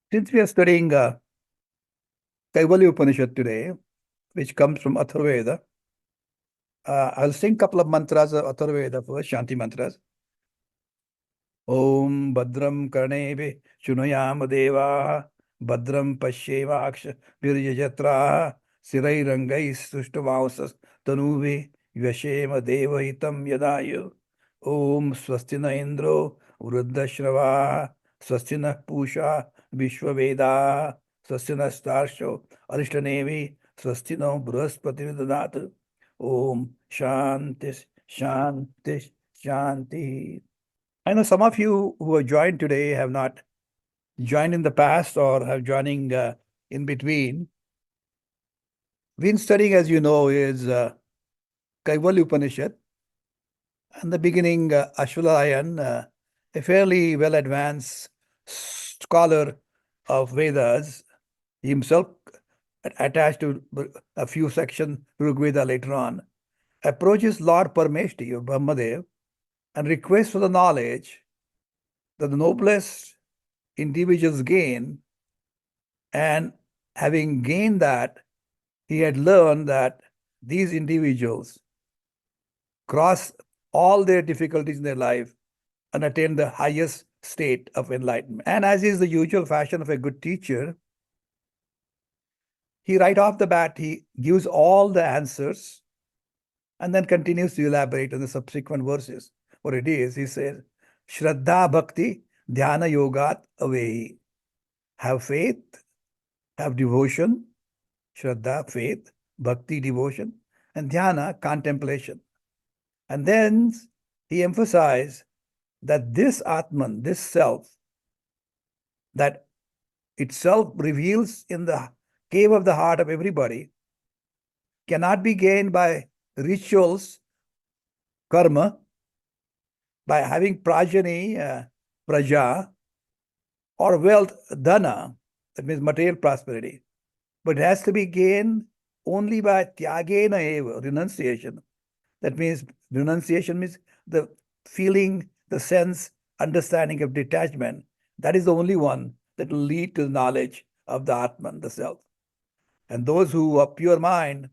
Since we are studying Kaivalya Upanishad today, which comes from Atharvaveda, I'll sing a couple of mantras of Atharvaveda first, Shanti mantras. Om Badram Karnebe Shunayam Deva Badram Pashevaksha Virjatra Sirai Rangai Sushtamavasas Tanuve Yashema Deva Hitam Yadayu Om Swastina Indro Vruddashrava Swastina Pusha Vishwaveda Swastina Starsho Arishtanevi Swastino Bruhaspati Vidanat Om Shanti Shanti Shanti. I know some of you who have joined today have not joined in the past or have joining in between. We've been studying, as you know, is Kaivalya Upanishad. And the beginning, Ashwalayan, a fairly well advanced scholar of Vedas, himself attached to a few sections Rig Veda later on, approaches Lord Parameshti of Brahmadev and requests for the knowledge that the noblest individuals gain, and having gained that, he had learned that these individuals cross all their difficulties in their life and attain the highest state of enlightenment. And as is the usual fashion of a good teacher, he right off the bat, he gives all the answers and then continues to elaborate on the subsequent verses. What it is, he says, Shraddha Bhakti Dhyana Yogat Avehi. Have faith, have devotion, Shraddha, faith, Bhakti, devotion, and Dhyana, contemplation. And then he emphasized that this Atman, this self, that itself reveals in the cave of the heart of everybody, cannot be gained by rituals, karma, by having prajani, praja, or wealth, dhana, that means material prosperity. But it has to be gained only by tyagena eva, renunciation. That means renunciation means the feeling, the sense, understanding of detachment. That is the only one that will lead to knowledge of the Atman, the self. And those who are pure mind,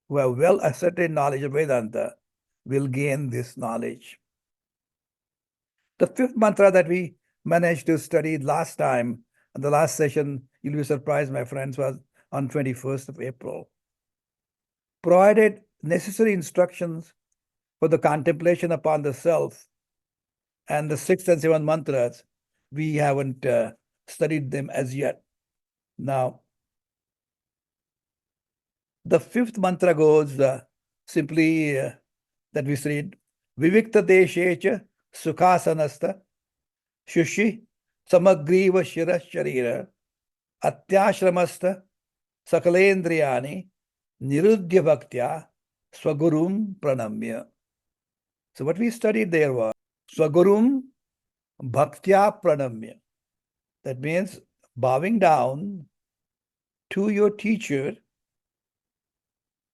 who have well ascertained knowledge of Vedanta, will gain this knowledge. The fifth mantra that we managed to study last time, in the last session, you'll be surprised, my friends, was on 21st of April. Provided necessary instructions for the contemplation upon the self, and the sixth and seventh mantras, we haven't studied them as yet. Now, the fifth mantra goes simply that we studied, Vivikta Deshecha Sukhasanasta Shushi Samagriva Shira Sharira Atyashramasta Sakalendriyani Nirudhya Bhaktya Swagurum Pranamya. So what we studied there was Swagurum Bhaktya Pranamya. That means bowing down to your teacher,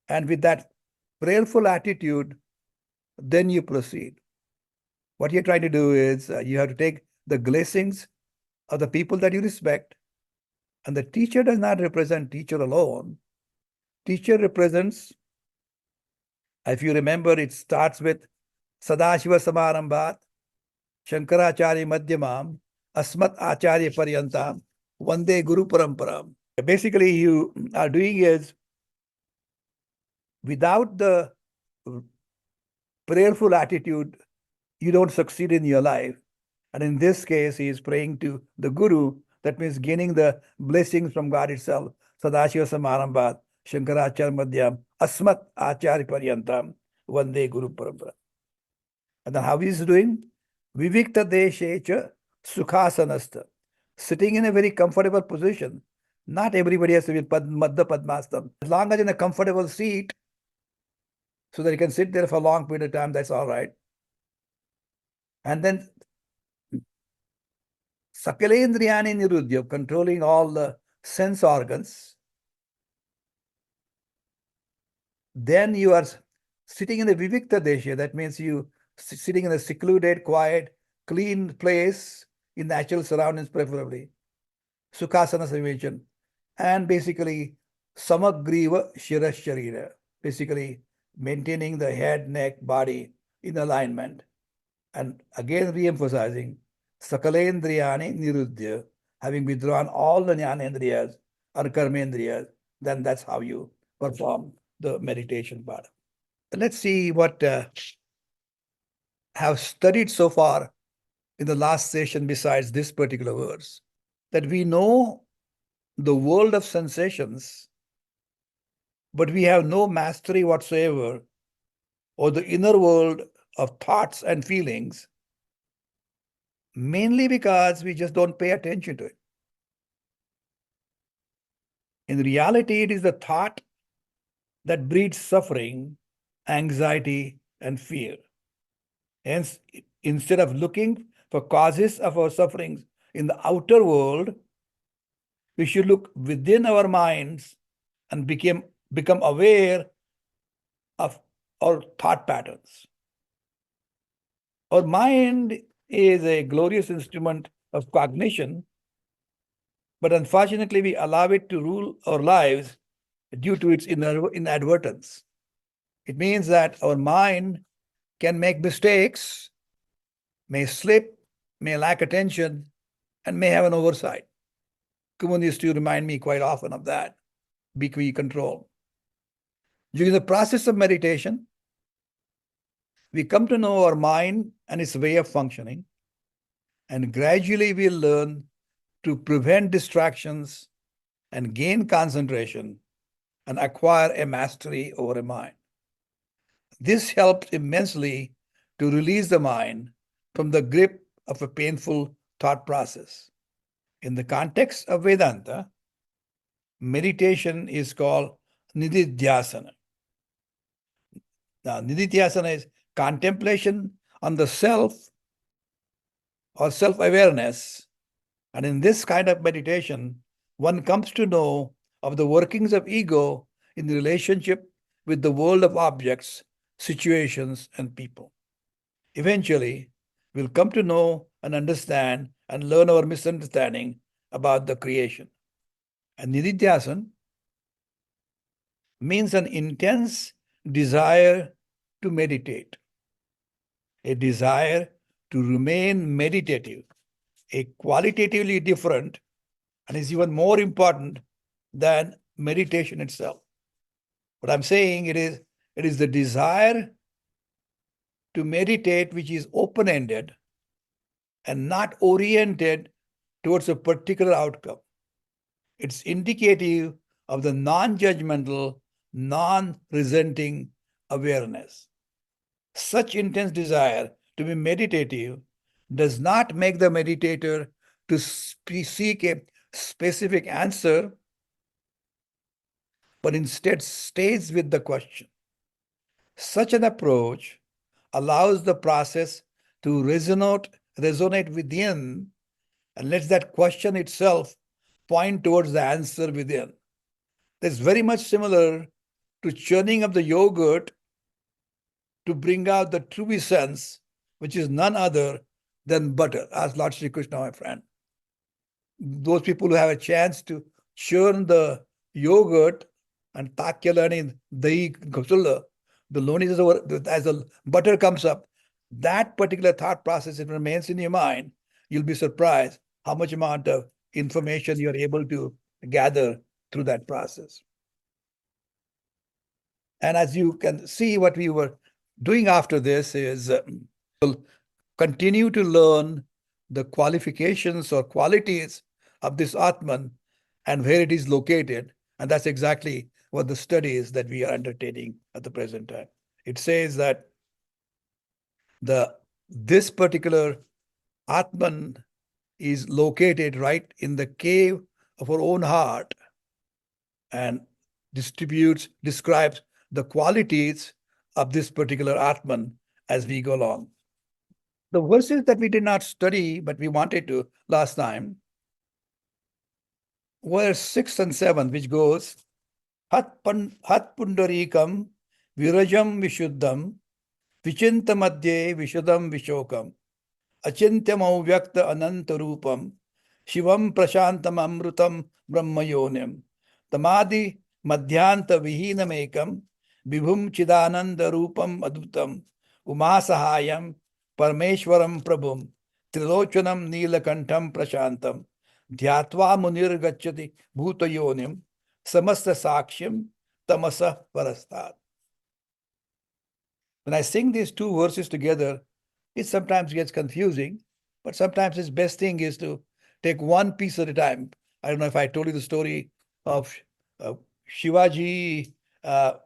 and with that prayerful attitude, then you proceed. What you're trying to do is you have to take the blessings of the people that you respect, and the teacher does not represent teacher alone. Teacher represents, if you remember, it starts with Sadashiva Samarambhat, Shankaracharya Madhyamam, Asmat Acharya Paryantam, Vande Guru Paramparam. Basically, you are doing is, without the prayerful attitude, you don't succeed in your life. And in this case, he is praying to the Guru. That means gaining the blessings from God itself. Sadashiva Samarambhat, Shankaracharya Madhyam, Asmat Acharya Paryantam, Vande Guru Parampara. And then how he is doing? Vivikta Deshecha Sukhasanasta. Sitting in a very comfortable position. Not everybody has to be Madhya Padmastam. As long as in a comfortable seat, so that you can sit there for a long period of time, that's all right. And then Sakalendriyani Nirudhya, controlling all the sense organs. Then you are sitting in the Vivikta Desha, that means you sitting in a secluded, quiet, clean place in natural surroundings preferably. Sukhasana Samvechana, and basically Samagriva Shirasharira, basically maintaining the head, neck, body in alignment. And again re-emphasizing Sakalendriyani Niruddhya, having withdrawn all the Jnanendriyas or Karmendriyas, then that's how you perform the meditation part. Let's see what have studied so far in the last session besides this particular verse. That we know the world of sensations, but we have no mastery whatsoever over the inner world of thoughts and feelings, mainly because we just don't pay attention to it. In reality, it is the thought that breeds suffering, anxiety, and fear. Hence, instead of looking for causes of our sufferings in the outer world, we should look within our minds and become aware of our thought patterns. Our mind is a glorious instrument of cognition, but unfortunately, we allow it to rule our lives due to its inadvertence. It means that our mind can make mistakes, may slip, may lack attention, and may have an oversight. Kumun used to remind me quite often of that. Be control. During the process of meditation, we come to know our mind and its way of functioning, and gradually we'll learn to prevent distractions and gain concentration and acquire a mastery over a mind. This helps immensely to release the mind from the grip of a painful thought process. In the context of Vedanta, meditation is called Nididhyasana. Now, Nididhyasana is contemplation on the self or self-awareness. And in this kind of meditation, one comes to know of the workings of ego in the relationship with the world of objects, situations, and people. Eventually, we'll come to know and understand and learn our misunderstanding about the creation. And Nididhyasana means an intense desire to meditate, a desire to remain meditative, a qualitatively different and is even more important than meditation itself. What I'm saying it is the desire to meditate which is open-ended and not oriented towards a particular outcome. It's indicative of the non-judgmental, non-resenting awareness. Such intense desire to be meditative does not make the meditator to seek a specific answer, but instead stays with the question. Such an approach allows the process to resonate within and lets that question itself point towards the answer within. That's very much similar to churning of the yogurt to bring out the true essence, which is none other than butter. Ask Lord Sri Krishna, my friend. Those people who have a chance to churn the yogurt and takyalani, dahi, gapsulla, the loneliness as the butter comes up, that particular thought process, it remains in your mind. You'll be surprised how much amount of information you're able to gather through that process. And as you can see, what we were doing after this is we'll continue to learn the qualifications or qualities of this Atman and where it is located. And that's exactly what the study is that we are undertaking at the present time. It says that this particular Atman is located right in the cave of our own heart and describes the qualities of this particular Atman as we go along. The verses that we did not study, but we wanted to last time, were 6 and 7, which goes, Hat pundarikam virajam vishuddham vichinta madhye vishudam vishokam achintyam avyakta anantarupam Shivam Prashantam Amrutam Brahmayonim Tamadi Madhyanta Vihinam Ekam Vibhum Chidananda Rupam Advutam Umasahayam Parmeshwaram Prabhum Trilochanam Neelakantham Prashantam Dhyatva Munir Gacchati Bhutayonim Samasta Sakshim Tamasa Parastat. When I sing these two verses together, it sometimes gets confusing, but sometimes its best thing is to take one piece at a time. I don't know if I told you the story of Shivaji at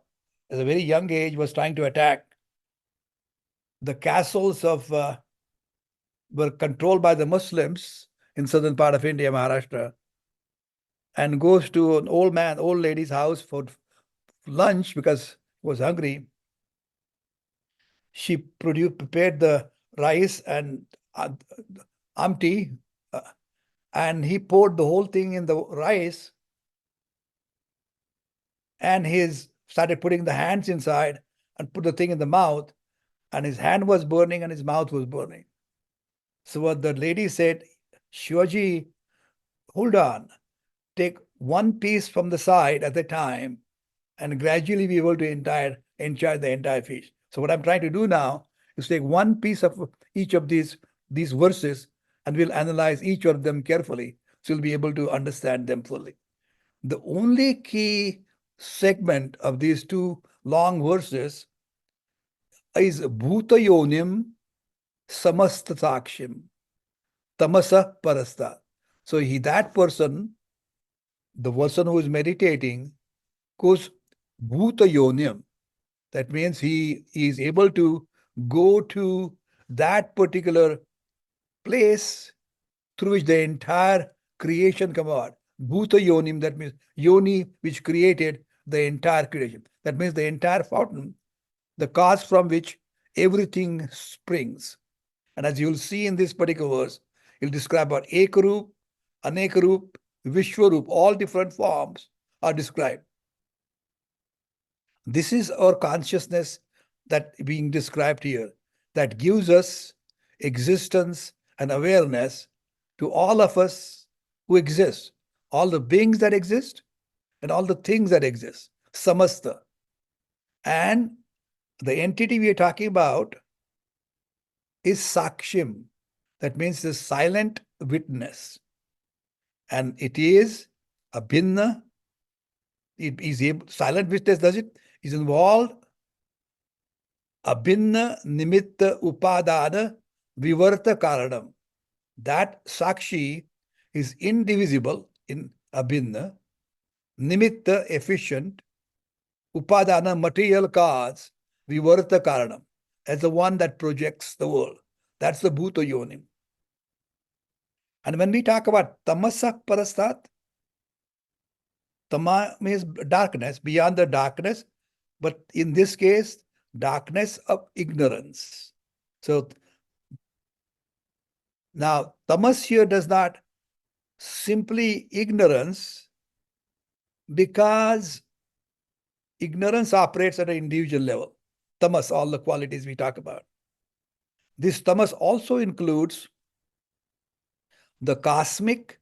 a very young age was trying to attack the castles of were controlled by the Muslims in southern part of India, Maharashtra, and goes to an old lady's house for lunch because he was hungry. She prepared the rice and amti, and he poured the whole thing in the rice, and he started putting the hands inside and put the thing in the mouth, and his hand was burning and his mouth was burning. So what the lady said, Shivaji, hold on, take one piece from the side at a time and gradually be able to enjoy the entire fish. So what I'm trying to do now is take one piece of each of these verses, and we'll analyze each of them carefully, so you'll be able to understand them fully. The only key segment of these two long verses is Bhutayonim Samastasakshim Tamasa Parasta. So that person, the person who is meditating, goes Bhutayonim. That means he is able to go to that particular place through which the entire creation come out. Bhuta yonim, that means yoni which created the entire creation. That means the entire fountain, the cause from which everything springs. And as you'll see in this particular verse, he'll describe about Ekarup, Anekarup, Vishwarup, all different forms are described. This is our consciousness that being described here, that gives us existence and awareness to all of us who exist, all the beings that exist and all the things that exist, samasta. And the entity we are talking about is sakshim. That means the silent witness. And it is abhinna. It is silent witness, does it? Is involved abhinna nimitta upadana vivarta karanam. That sakshi is indivisible in abhinna, nimitta efficient, upadana material cause, vivarta karanam, as the one that projects the world. That's the bhuta yonim. And when we talk about tamasa parastat, tama means darkness, beyond the darkness, but in this case, darkness of ignorance. So now, tamas here does not simply ignorance, because ignorance operates at an individual level. Tamas, all the qualities we talk about. This tamas also includes the cosmic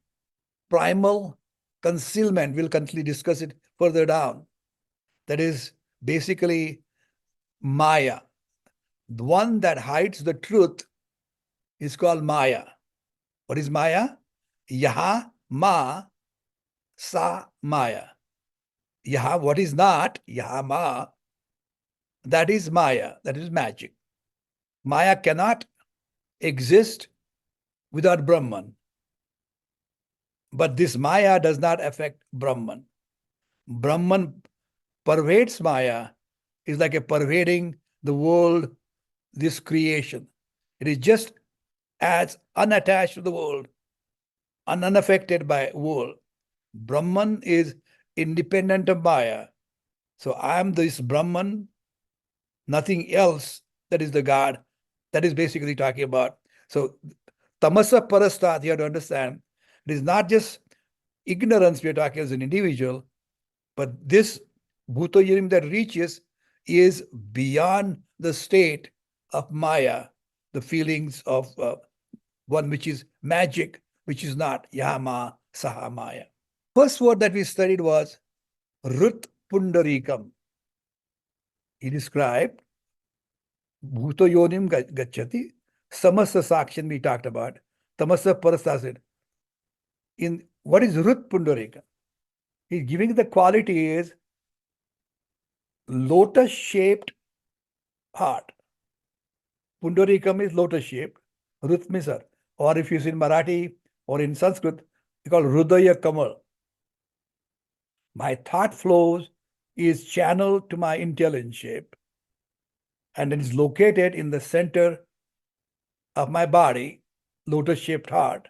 primal concealment. We'll continue to discuss it further down. That is basically Maya. The one that hides the truth is called Maya. What is Maya? Yaha ma sa Maya. Yaha, what is not, Yaha ma, that is Maya, that is magic. Maya cannot exist without Brahman. But this Maya does not affect Brahman. Brahman pervades Maya, is like a pervading the world, this creation. It is just as unattached to the world, unaffected by world. Brahman is independent of Maya. So I am this Brahman, nothing else. That is the God. That is basically talking about. So tamasa parastat, you have to understand, it is not just ignorance we are talking as an individual, but this bhutayirim that reaches is beyond the state of Maya, the feelings of one which is magic, which is not Yama Saha Maya. First word that we studied was Rut Pundarikam. He described Bhuto Yonim Gachati, Samasa Sakshan we talked about, Tamasa Parasasid. In what is Rut Pundarikam? He's giving the quality is lotus-shaped heart. Pundarikam is lotus-shaped. Rut means her. Or if you see in Marathi or in Sanskrit, it's called Rudaya Kamal. My thought flows is channeled to my intelligence shape, and it is located in the center of my body, lotus-shaped heart.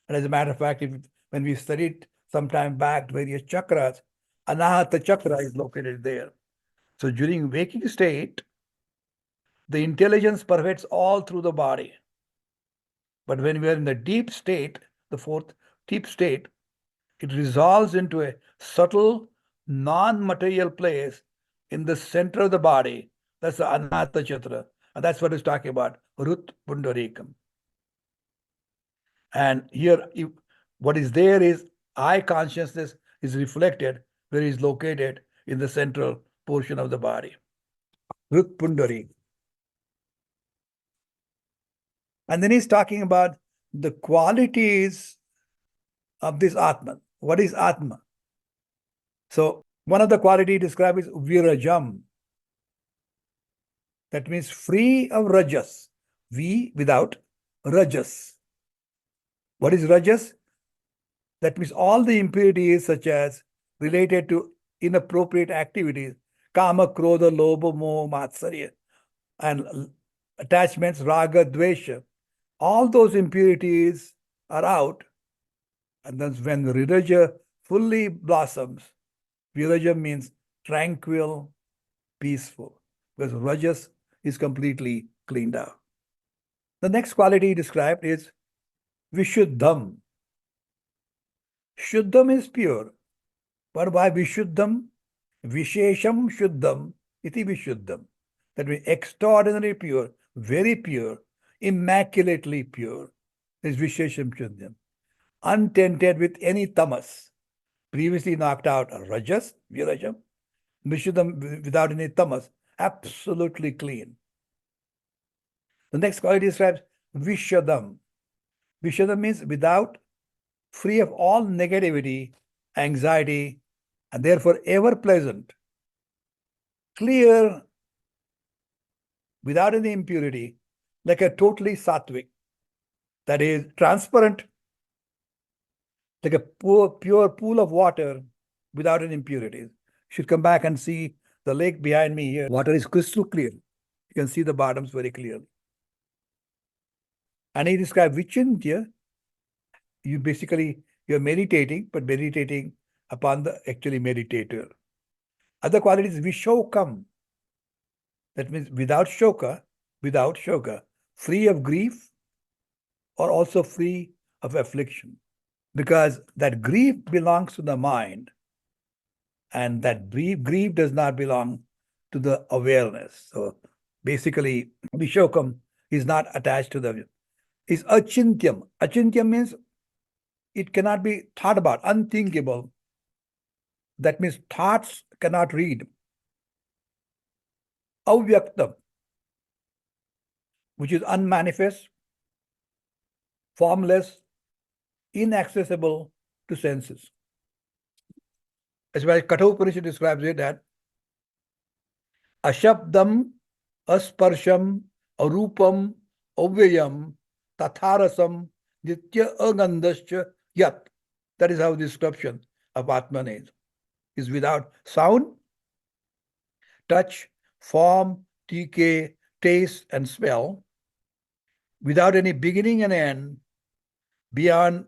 And as a matter of fact, when we studied some time back various chakras, Anahata chakra is located there. So during waking state, the intelligence pervades all through the body. But when we are in the deep state, the fourth deep state, it resolves into a subtle, non-material place in the center of the body. That's the Anahata chakra. And that's what it's talking about, Rut Pundarikam. And here, what is there is I consciousness is reflected where it is located in the central portion of the body. Rut Pundari. And then he's talking about the qualities of this Atman. What is Atma? So one of the qualities described is Virajam. That means free of Rajas. V without Rajas. What is Rajas? That means all the impurities such as related to inappropriate activities, Kama, Krodha, Lobha, Moha, Matsarya, and attachments, Raga, Dvesha. All those impurities are out. And then when Viraja fully blossoms, Viraja means tranquil, peaceful, because Rajas is completely cleaned out. The next quality described is Vishuddham. Shuddham is pure. But why Vishuddham? Vishesham Shuddham iti Vishuddham. That means extraordinarily pure, very pure, immaculately pure is Vishesham Shuddham. Untainted with any tamas. Previously knocked out Rajas, Virajam. Vishuddham without any tamas. Absolutely clean. The next quality describes Vishadam. Vishadam means without, free of all negativity, anxiety, and therefore ever pleasant, clear, without any impurity, like a totally sattvic, that is transparent, like a pure pool of water without any impurities. You should come back and see the lake behind me here. Water is crystal clear. You can see the bottoms very clearly. And he described Vichintya. You're meditating, but meditating upon the actually meditator. Other qualities, Vishokam. That means without shoka, free of grief, or also free of affliction. Because that grief belongs to the mind, and that grief does not belong to the awareness. So basically, Vishokam is not attached to the, is Achintyam. Achintyam means it cannot be thought about, unthinkable. That means thoughts cannot read. Avyaktam, which is unmanifest, formless, inaccessible to senses. As well as Katha Upanishad describes it that Ashabdam, Asparsham, Arupam, Avyayam, Tatharasam, Nitya Agandascha Yat. That is how the description of Atman is without sound, touch, form, decay, taste, and smell, without any beginning and end, beyond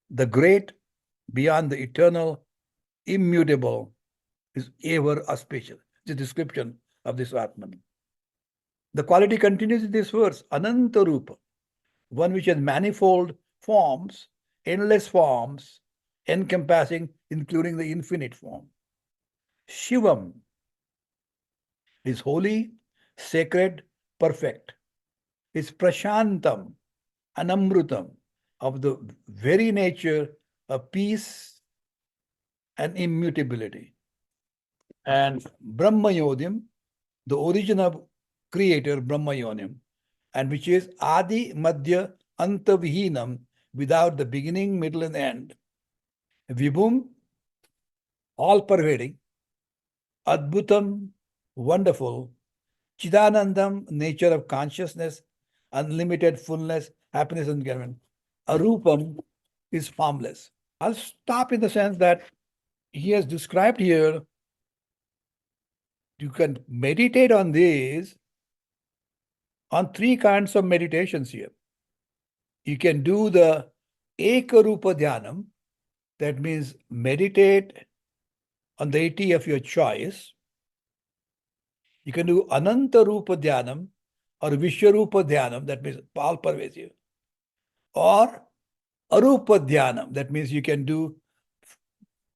the great, beyond the eternal, immutable, is ever auspicious. The description of this Atman. The quality continues in this verse, Ananta Rupa, one which has manifold forms, endless forms, encompassing, including the infinite form. Shivam is holy, sacred, perfect. Is Prashantam, Anamrutam, of the very nature of peace and immutability. And Brahma Yodim, the origin of creator Brahma Yonim, and which is Adi Madhya Antavihinam, without the beginning, middle, and end. Vibhum, all pervading. Adbhutam, wonderful. Chidanandam, nature of consciousness, unlimited fullness, happiness, and enjoyment. Arupam is formless. I'll stop in the sense that he has described here. You can meditate on these on three kinds of meditations here. You can do the Ekarupa Dhyanam, that means meditate on the deity of your choice. You can do Ananta Rupa Dhyanam or Vishwarupa Dhyanam, that means all pervasive. Or Arupa Dhyanam, that means you can do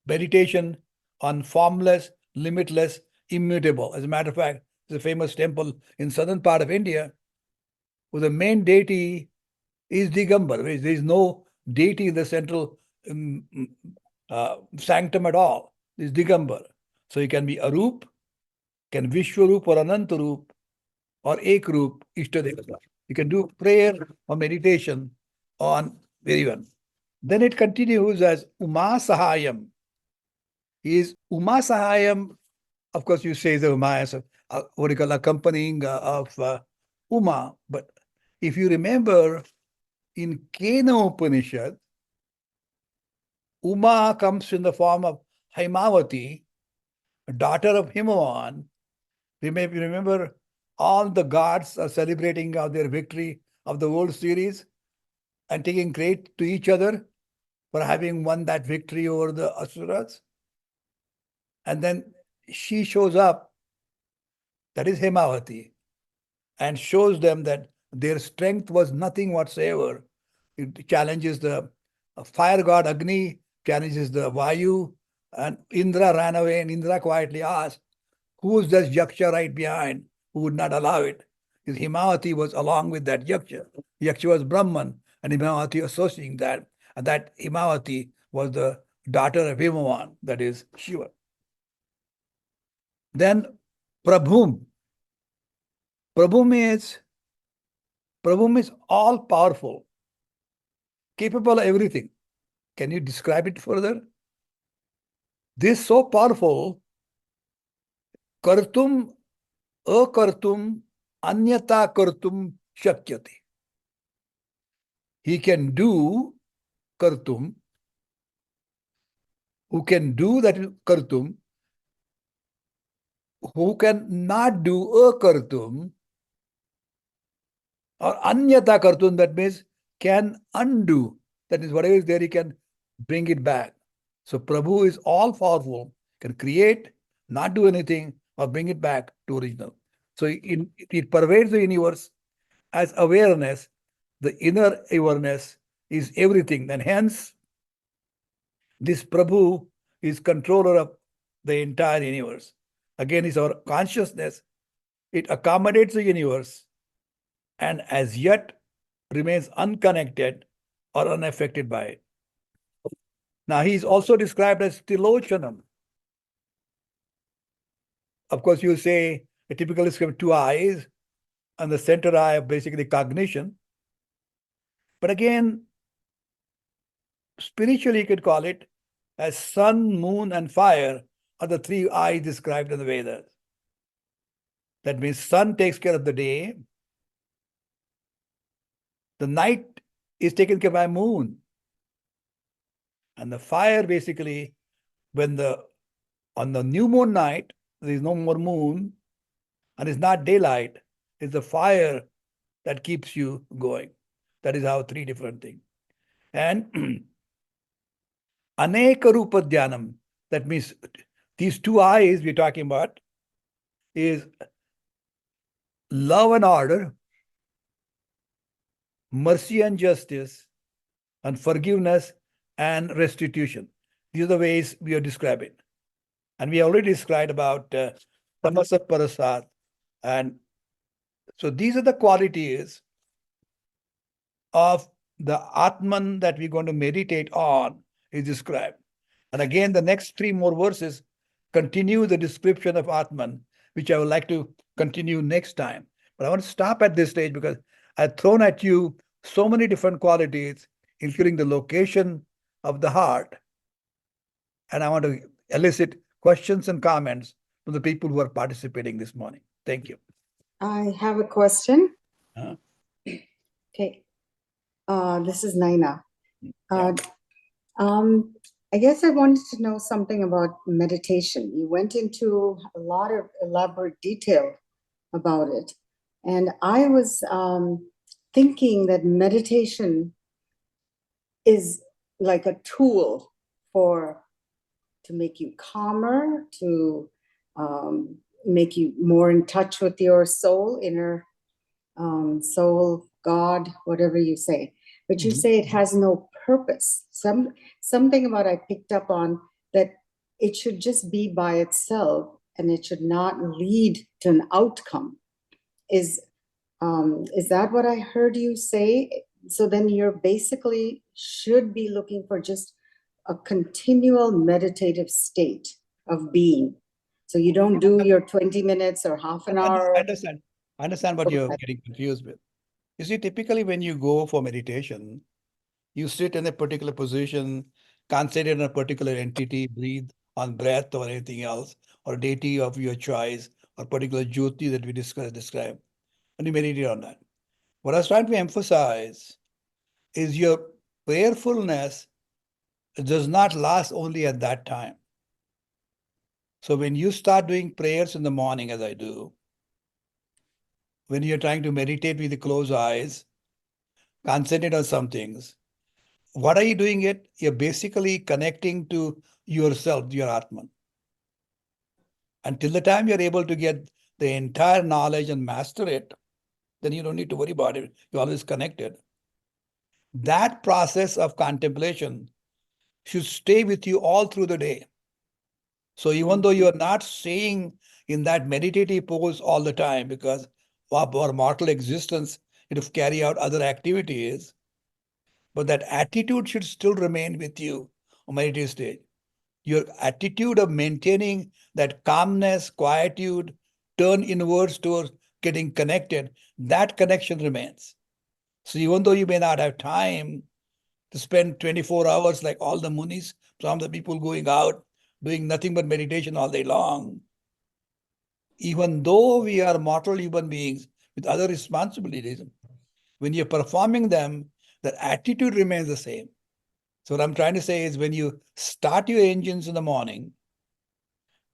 meditation on formless, limitless, immutable. As a matter of fact, there's a famous temple in southern part of India where the main deity is Digambar. There is no deity in the central sanctum at all. It's Digambar. So you can be Arup, can Vishwarup or Anantarup or Ekrup, Ishtadevata. You can do prayer or meditation on very one. Then it continues as Uma Sahayam. Is Uma Sahayam, of course, you say the Uma as what you call accompanying of Uma. But if you remember, in Kena Upanishad, Uma comes in the form of Haimavati, daughter of Himavan. Remember, all the gods are celebrating their victory of the World Series and taking credit to each other for having won that victory over the Asuras. And then she shows up, that is Hemavati, and shows them that their strength was nothing whatsoever. It challenges the fire god Agni, challenges the Vayu, and Indra ran away, and Indra quietly asked, who is this Yaksha right behind who would not allow it? Because Himavati was along with that Yaksha. Yaksha was Brahman, and Himavati associating that. And that Himavati was the daughter of Himavan, that is Shiva. Then Prabhum. Prabhum is all powerful, capable of everything. Can you describe it further? This so powerful, kartum, akartum, anyata kartum shakyate. He can do kartum, who can do that kartum, who can not do akartum, or anyata kartum, that means can undo. That is, whatever is there, he can bring it back. So Prabhu is all powerful, can create, not do anything, or bring it back to original. So it pervades the universe as awareness. The inner awareness is everything. And hence, this Prabhu is controller of the entire universe. Again, is our consciousness. It accommodates the universe and as yet remains unconnected or unaffected by it. Now, he is also described as Tilochanam. Of course, you say a typical is two eyes, and the center eye of basically cognition. But again, spiritually, you could call it as sun, moon, and fire are the three eyes described in the Vedas. That means sun takes care of the day. The night is taken care by moon. And the fire basically, on the new moon night, there is no more moon, and it's not daylight. It's the fire that keeps you going. That is how three different things. And Aneka Rupa Dhyanam, that means these two eyes we're talking about, is love and order, mercy and justice, and forgiveness and restitution. These are the ways we are describing. And we already described about Tamasa Parasat. And so these are the qualities of the Atman that we're going to meditate on is described. And again, the next three more verses continue the description of Atman, which I would like to continue next time. But I want to stop at this stage because I've thrown at you so many different qualities, including the location of the heart. And I want to elicit questions and comments from the people who are participating this morning. Thank you. I have a question. Uh, Okay. This is Naina. yeah. I guess I wanted to know something about meditation. You went into a lot of elaborate detail about it. And I was thinking that meditation is like a tool to make you calmer, to make you more in touch with your soul, inner soul, God, whatever you say. But you say it has no purpose. Something about I picked up on that it should just be by itself and it should not lead to an outcome. Is that what I heard you say? So then you're basically should be looking for just a continual meditative state of being. So you don't do your 20 minutes or half an hour. I understand what you're getting confused with. You see, typically when you go for meditation, you sit in a particular position, concentrate on a particular entity, breathe on breath or anything else, or deity of your choice, or particular jyoti that we describe, and you meditate on that. What I was trying to emphasize is your prayerfulness does not last only at that time. So when you start doing prayers in the morning, as I do, when you're trying to meditate with the closed eyes, concentrate on some things, what are you doing it? You're basically connecting to yourself, your Atman. Until the time you're able to get the entire knowledge and master it, then you don't need to worry about it. You're always connected. That process of contemplation should stay with you all through the day. So even though you're not staying in that meditative pose all the time, because our mortal existence, it will carry out other activities, but that attitude should still remain with you on meditative stage. Your attitude of maintaining that calmness, quietude, turn inwards towards getting connected, that connection remains. So even though you may not have time to spend 24 hours like all the munis, some of the people going out doing nothing but meditation all day long, even though we are mortal human beings with other responsibilities, when you're performing them, the attitude remains the same. So what I'm trying to say is when you start your engines in the morning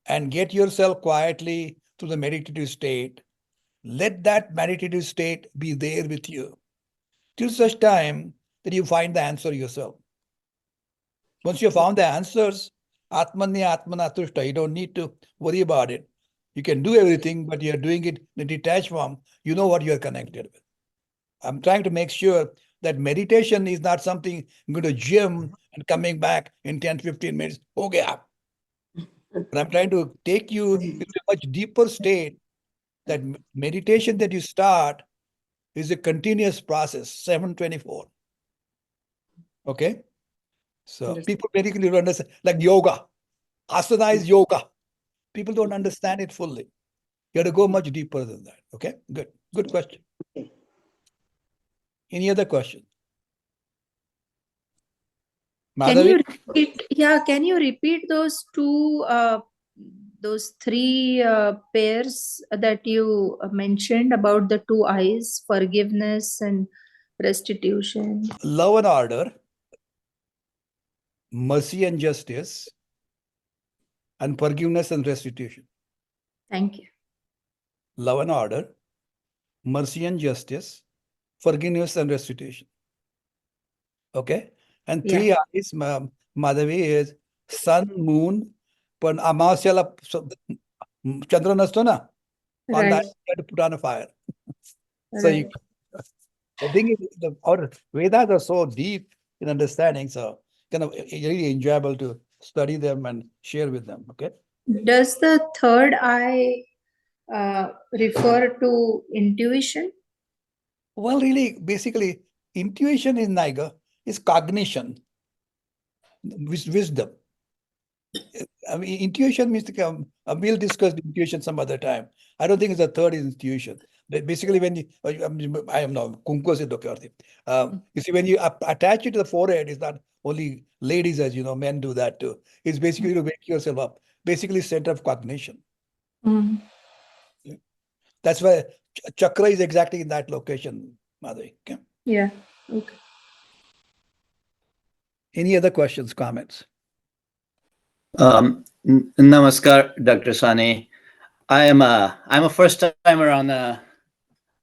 and get yourself quietly to the meditative state, let that meditative state be there with you till such time that you find the answer yourself. Once you found the answers, Atmanya Atmanatushta, you don't need to worry about it. You can do everything, but you're doing it in a detached form. You know what you're connected with. I'm trying to make sure that meditation is not something I'm going to gym and coming back in 10, 15 minutes. Okay. But I'm trying to take you into a much deeper state that meditation that you start is a continuous process, 724. Okay? So people basically don't understand, like yoga. Asana is yoga. People don't understand it fully. You have to go much deeper than that. Okay? Good. Good question. Any other question? Madhavi? Can you repeat those those three pairs that you mentioned about the two eyes, forgiveness and restitution? Love and order, mercy and justice, and forgiveness and restitution. Thank you. Love and order, mercy and justice, forgiveness and restitution. Okay? And three eyes, Madhavi, is sun, moon, पण अमावास्याला चंद्र नसतो ना. On that, you have to put on a fire. So the thing is, our Vedas are so deep in understanding, so kind of really enjoyable to study them and share with them. Okay. Does the third eye refer to intuition? Well, really, basically, intuition in Niger is cognition, wisdom. I mean, intuition means we'll discuss the intuition some other time. I don't think it's a third intuition. Basically, when you, I am now kunko se dokyarthi. You see, when you attach it to the forehead, it's not only ladies, as you know, men do that too. It's basically to wake yourself up. Basically, center of cognition. Mm. That's why chakra is exactly in that location, Madhuri. Okay. Yeah. Okay. Any other questions, comments? Namaskar, Dr. Sane. I'm a first timer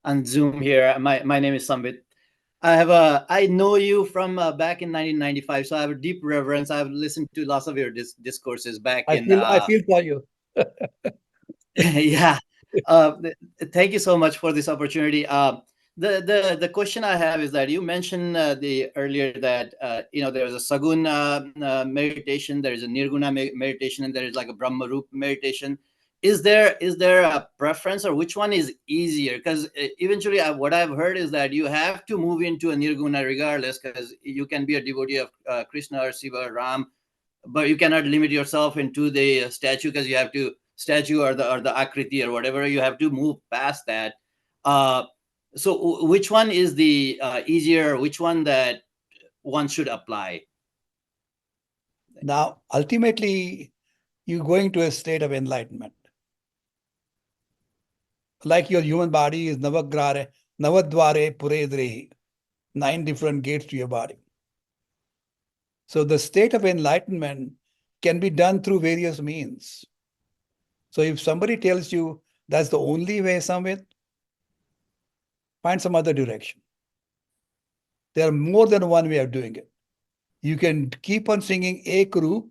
on Zoom here. My name is Sambit. I know you from back in 1995, so I have a deep reverence. I've listened to lots of your discourses back I feel for you. yeah. Thank you so much for this opportunity. The question I have is that you mentioned the earlier that there is a Saguna meditation, there is a Nirguna meditation, and there is like a Brahmarup meditation. Is there a preference, or which one is easier? Because eventually, what I've heard is that you have to move into a Nirguna regardless, because you can be a devotee of Krishna or Shiva or Ram, but you cannot limit yourself into the statue, because you have to statue or the akriti or whatever, you have to move past that. So which one is the easier, which one that one should apply? Now, ultimately, you're going to a state of enlightenment. Like your human body is navadvare puredrehi, 9 different gates to your body. So the state of enlightenment can be done through various means. So if somebody tells you that's the only way, Samvit, find some other direction. There are more than one way of doing it. You can keep on singing Ekru,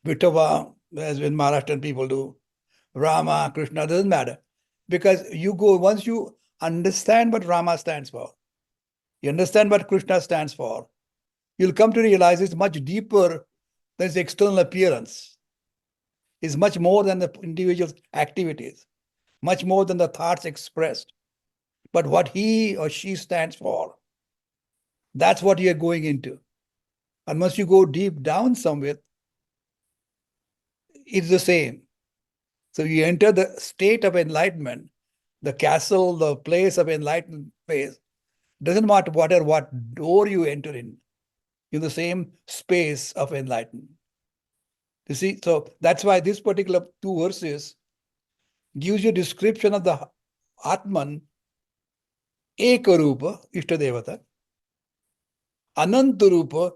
Vitava, as when Maharashtrian people do, Rama, Krishna, doesn't matter. Because once you understand what Rama stands for, you understand what Krishna stands for, you'll come to realize it's much deeper than its external appearance. It's much more than the individual's activities, much more than the thoughts expressed. But what he or she stands for, that's what you're going into. And once you go deep down somewhere, it's the same. So you enter the state of enlightenment, the castle, the place of enlightened place. Doesn't matter what door you enter in the same space of enlightenment. You see, so that's why this particular 2 verses gives you a description of the Atman, Ekarupa, Ishtadevata, Anantarupa,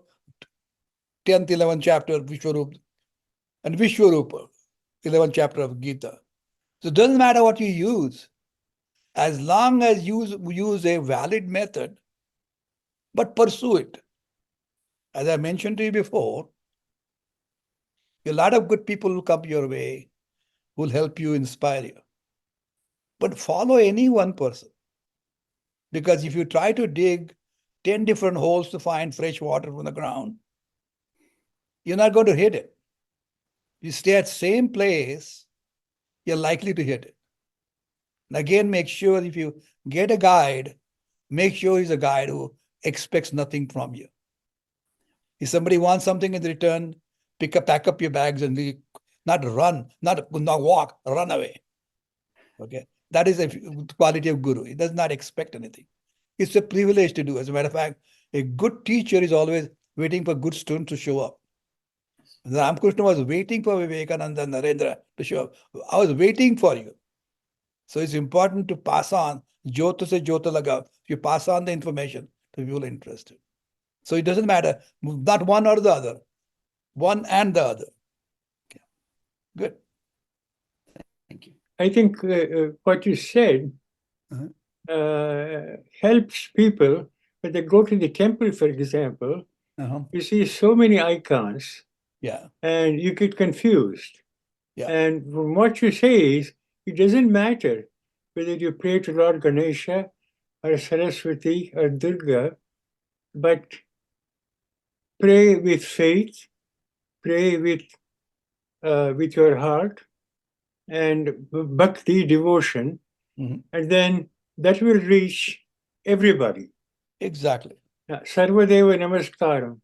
10th, 11th chapter, Vishwarupa, and Vishwarupa, 11th chapter of Gita. So it doesn't matter what you use, as long as you use a valid method, but pursue it. As I mentioned to you before, a lot of good people will come your way, will help you, inspire you. But follow any one person. Because if you try to dig 10 different holes to find fresh water from the ground, you're not going to hit it. You stay at the same place, you're likely to hit it. And again, make sure if you get a guide, make sure he's a guide who expects nothing from you. If somebody wants something in return, pack up your bags and leave. Not run, not walk, run away. Okay, that is a quality of guru. He does not expect anything. It's a privilege to do. As a matter of fact, a good teacher is always waiting for good students to show up. Ramakrishna was waiting for Vivekananda and Narendra to show up. I was waiting for you. So it's important to pass on. Jyota se jyota laga. If you pass on the information to people interested. So it doesn't matter, not one or the other, one and the other. Okay. Good. Thank you. I think what you said helps people when they go to the temple, for example. You see so many icons, and you get confused. And from what you say is, it doesn't matter whether you pray to Lord Ganesha or Saraswati or Durga, but pray with faith, pray with your heart, and bhakti, devotion, and then that will reach everybody. Exactly. Sarvadeva Namaskaram.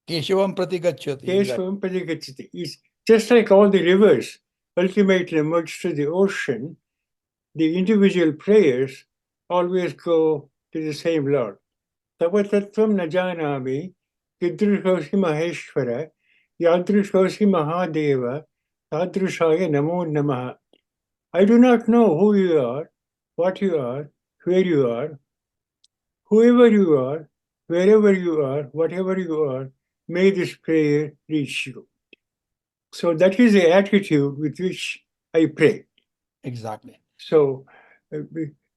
Keshavam prati gacchati. Keshavam prati gacchati. It's just like all the rivers ultimately merge to the ocean. The individual prayers always go to the same Lord. Tavatatvam najanami yadrishosi maheshwara yadrishosi mahadeva tadrishaya namo namaha. I do not know who you are, what you are, where you are, whoever you are, wherever you are, whatever you are, may this prayer reach you. So that is the attitude with which I pray. Exactly. So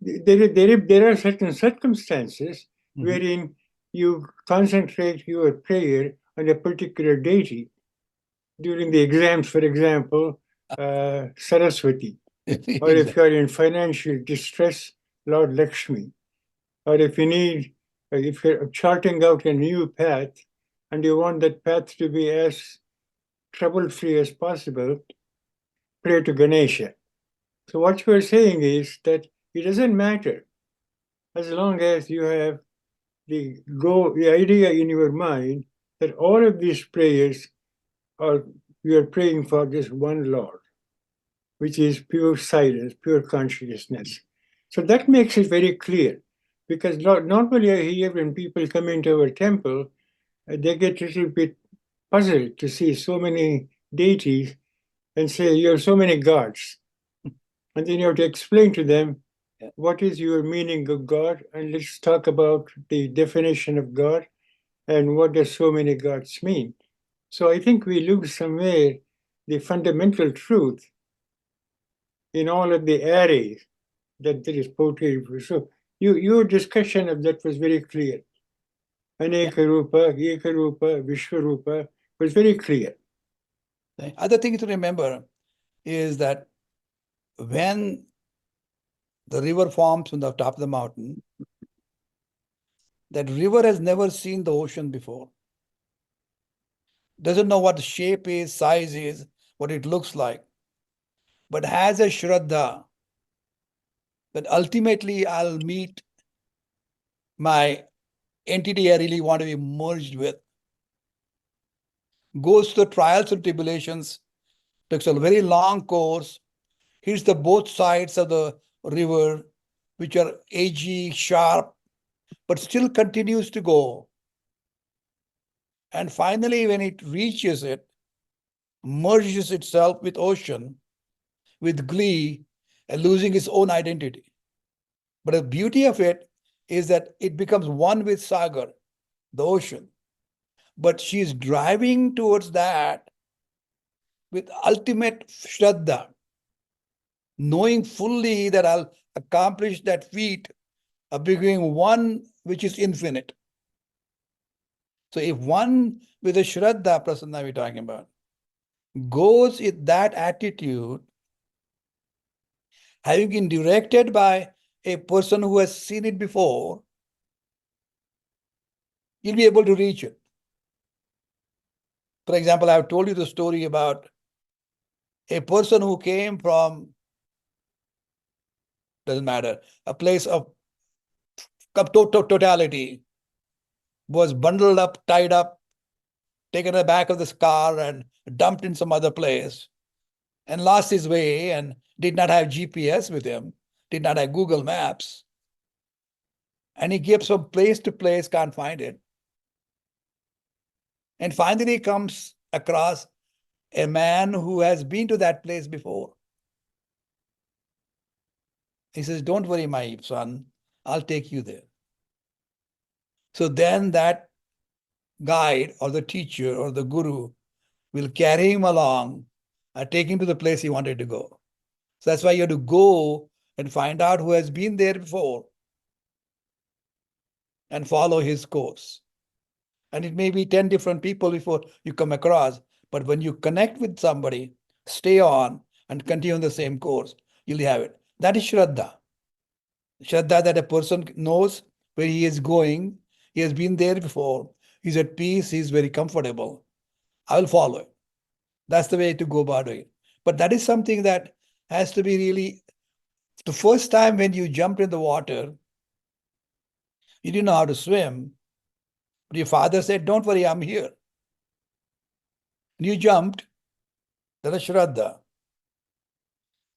there are certain circumstances wherein you concentrate your prayer on a particular deity. During the exams, for example, Saraswati. Or if you are in financial distress, Lord Lakshmi. Or if you need, if you're charting out a new path and you want that path to be as trouble-free as possible, pray to Ganesha. So what you are saying is that it doesn't matter as long as you have the idea in your mind that all of these prayers are, you are praying for this one Lord, which is pure silence, pure consciousness. So that makes it very clear, because normally I hear when people come into our temple, they get a little bit puzzled to see so many deities and say, you have so many gods. And then you have to explain to them, what is your meaning of God? And let's talk about the definition of God and what does so many gods mean. So I think we lose somewhere the fundamental truth in all of the arrays that there is portrayed. So your discussion of that was very clear. Aneka Rupa, Eka Rupa, Vishwarupa was very clear. The other thing to remember is that when the river forms from the top of the mountain, that river has never seen the ocean before. Doesn't know what the shape is, size is, what it looks like, but has a shraddha that ultimately I'll meet my entity I really want to be merged with. Goes through trials and tribulations, takes a very long course, hits the both sides of the river, which are edgy, sharp, but still continues to go. And finally, when it reaches it, merges itself with ocean, with glee, and losing its own identity. But the beauty of it is that it becomes one with Sagar, the ocean. But she's driving towards that with ultimate Shraddha, knowing fully that I'll accomplish that feat of becoming one which is infinite. So if one with a Shraddha, Prasanna we're talking about, goes with that attitude, having been directed by a person who has seen it before, you'll be able to reach it. For example, I've told you the story about a person who came from, doesn't matter, a place of totality, was bundled up, tied up, taken to the back of this car and dumped in some other place, and lost his way and did not have GPS with him, did not have Google Maps. And he keeps from place to place, can't find it. And finally comes across a man who has been to that place before. He says, don't worry, my son, I'll take you there. So then that guide or the teacher or the guru will carry him along and take him to the place he wanted to go. So that's why you have to go and find out who has been there before and follow his course. And it may be 10 different people before you come across, but when you connect with somebody, stay on and continue on the same course, you'll have it. That is Shraddha. Shraddha, that a person knows where he is going, he has been there before, he's at peace, he's very comfortable. I will follow it. That's the way to go about it. But that is something that has to be really, the first time when you jump in the water, You didn't know how to swim, but your father said, don't worry, I'm here. And you jumped. That is Shraddha.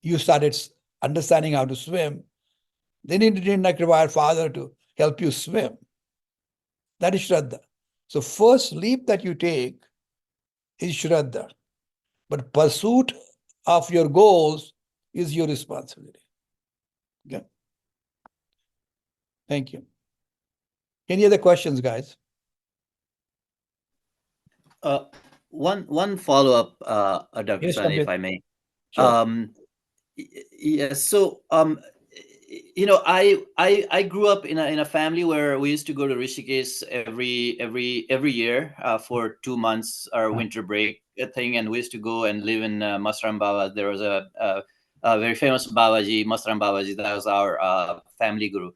You started understanding how to swim. Then you didn't require father to help you swim. That is Shraddha. So first leap that you take is Shraddha. But pursuit of your goals is your responsibility. Okay. Thank you. Any other questions, guys? One follow-up, Dr. Yes, Sane, if Amit. I may. Sure. Yes. So, I grew up in a family where we used to go to Rishikesh every year for 2 months, our winter break thing, and we used to go and live in Masram Baba. There was a very famous Babaji, Masram Babaji. That was our family guru.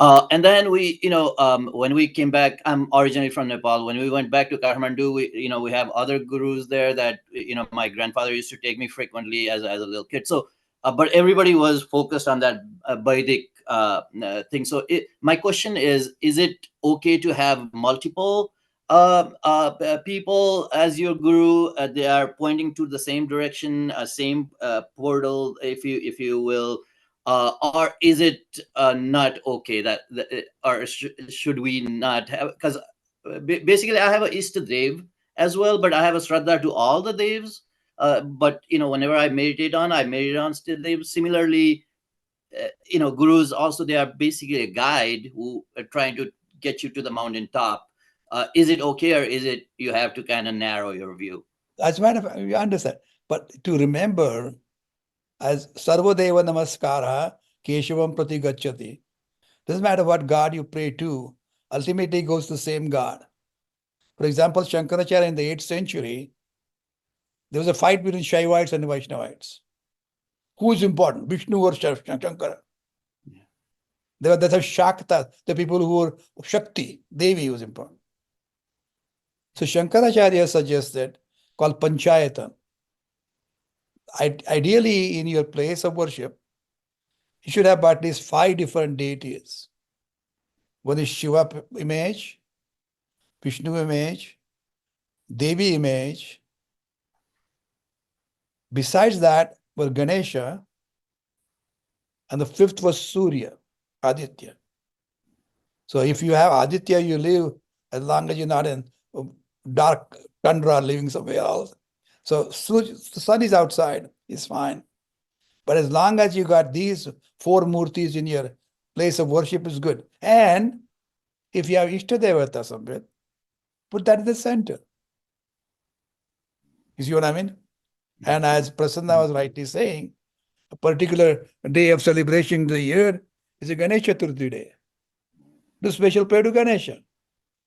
And then when we came back, I'm originally from Nepal. When we went back to Kathmandu, we have other gurus there that, my grandfather used to take me frequently as a little kid. So, but everybody was focused on that Vedic thing. So my question is it okay to have multiple people as your guru? They are pointing to the same direction, same portal, if you will, or is it not okay or should we not have? Because basically, I have a Ishtadev as well, but I have a Shraddha to all the devs. But whenever I meditate on Ishtadev. Similarly, gurus also, they are basically a guide who are trying to get you to the mountain top. Is it okay, or is it you have to kind of narrow your view? As a matter of fact, you understand. But to remember, as Sarvadeva Namaskara, Keshavam Prati Gacchati. Doesn't matter what God you pray to, ultimately goes to the same God. For example, Shankaracharya in the 8th century, there was a fight between Shaivites and Vaishnavites. Who is important, Vishnu or Shankara? That's a Shakta, the people who were Shakti, Devi was important. So Shankaracharya suggested, called Panchayatan. Ideally, in your place of worship, you should have at least 5 different deities. One is Shiva image, Vishnu image, Devi image. Besides that were Ganesha, and the 5th was Surya, Aditya. So if you have Aditya, you live as long as you're not in dark tundra living somewhere else. So the sun is outside, it's fine. But as long as you got these 4 murtis in your place of worship is good. And if you have Ishtadevata somewhere, put that in the center. You see what I mean? And as Prasanna was rightly saying, a particular day of celebration in the year is a Ganesha Chaturthi day. Do special prayer to Ganesha.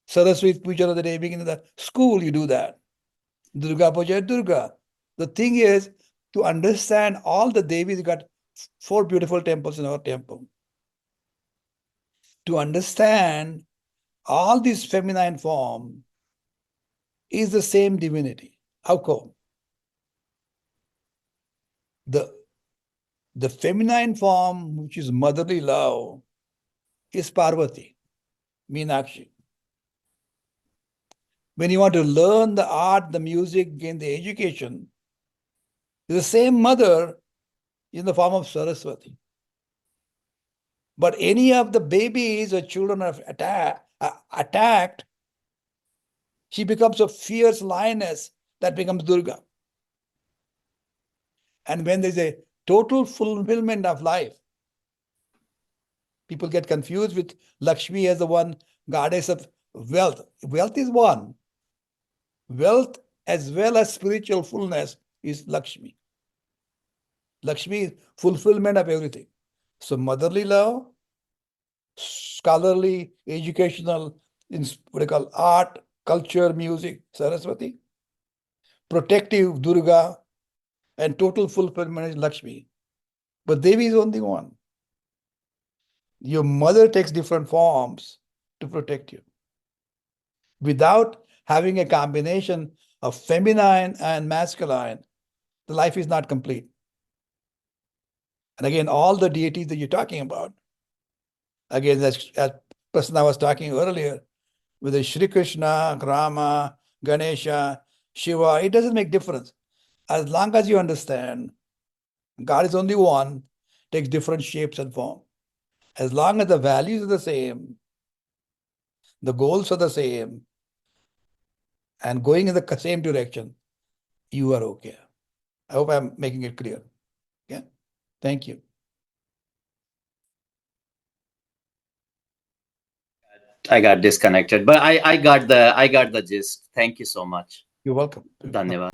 Saraswati Puja of the day beginning in the school, you do that. Durga Puja, Durga. The thing is to understand all the Devis. We got 4 beautiful temples in our temple. To understand all this feminine form is the same divinity. How come? The feminine form, which is motherly love, is Parvati, Meenakshi. When you want to learn the art, the music, gain the education, the same mother in the form of Saraswati. But any of the babies or children are attacked, she becomes a fierce lioness that becomes Durga. And when there's a total fulfillment of life, people get confused with Lakshmi as the one goddess of wealth. Wealth is one. Wealth as well as spiritual fullness is Lakshmi. Lakshmi is fulfillment of everything. So motherly love, scholarly, educational, what they call art, culture, music, Saraswati. Protective, Durga, and total fulfillment is Lakshmi. But Devi is only one. Your mother takes different forms to protect you. Without having a combination of feminine and masculine, the life is not complete. And again, all the deities that you're talking about, again, as person I was talking earlier, whether Shri Krishna, Rama, Ganesha, Shiva, it doesn't make difference. As long as you understand God is only one, takes different shapes and form. As long as the values are the same, the goals are the same, and going in the same direction, you are okay. I hope I'm making it clear. Okay? Thank you. I got disconnected, but I got the gist. Thank you so much. You're welcome. Dhanyavad.